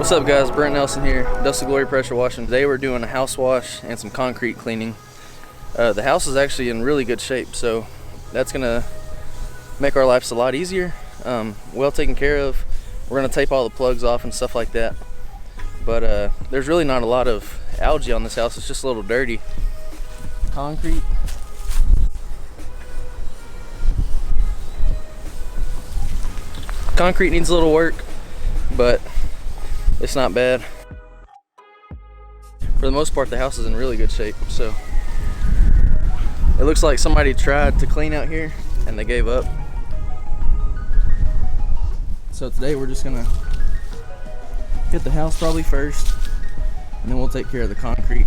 What's up guys, Brent Nelson here, Dusty Glory Pressure Washing. Today we're doing a house wash and some concrete cleaning. The house is actually in really good shape, so that's gonna make our lives a lot easier. Well taken care of. We're gonna tape all the plugs off and stuff like that. But there's really not a lot of algae on this house, it's just a little dirty. Concrete. Concrete needs a little work, but it's not bad. For the most part, the house is in really good shape, so it looks like somebody tried to clean out here and they gave up. So today we're just gonna hit the house probably first, and then we'll take care of the concrete.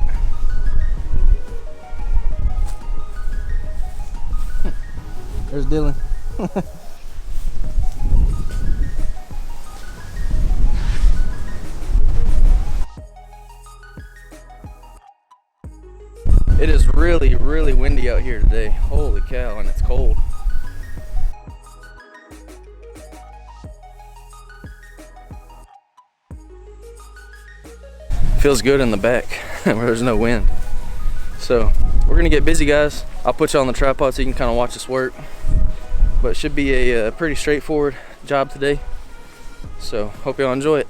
There's Dylan. It is really, really windy out here today. Holy cow, and it's cold. Feels good in the back where there's no wind. So we're gonna get busy, guys. I'll put you on the tripod so you can kind of watch us work. But it should be a pretty straightforward job today. So hope y'all enjoy it.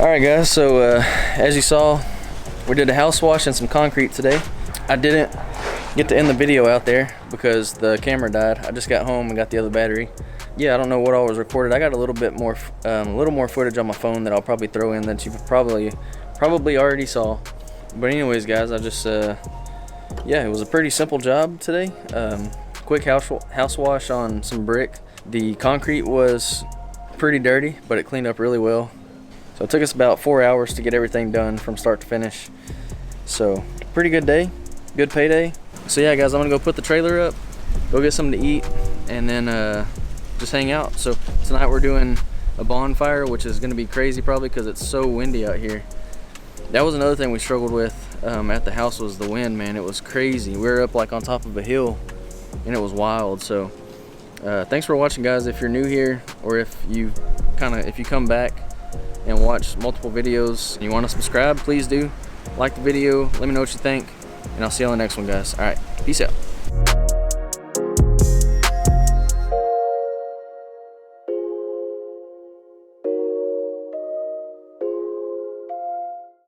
Alright guys, so as you saw, we did a house wash and some concrete today. I didn't get to end the video out there because the camera died. I just got home and got the other battery. Yeah, I don't know what all was recorded. I got a little bit more, footage on my phone that I'll probably throw in that you probably already saw. But anyways guys, I just, yeah, it was a pretty simple job today. Quick house wash on some brick. The concrete was pretty dirty, but it cleaned up really well. So it took us about 4 hours to get everything done from start to finish. So pretty good day, good payday. So yeah guys, I'm gonna go put the trailer up, go get something to eat, and then just hang out. So tonight we're doing a bonfire, which is gonna be crazy probably because it's so windy out here. That was another thing we struggled with at the house, was the wind, man. It was crazy. We were up like on top of a hill and it was wild. So thanks for watching guys. If you're new here, or if you come back and watch multiple videos and you want to subscribe, please do. Like the video, let me know what you think, and I'll see you on the next one guys. All right, peace out.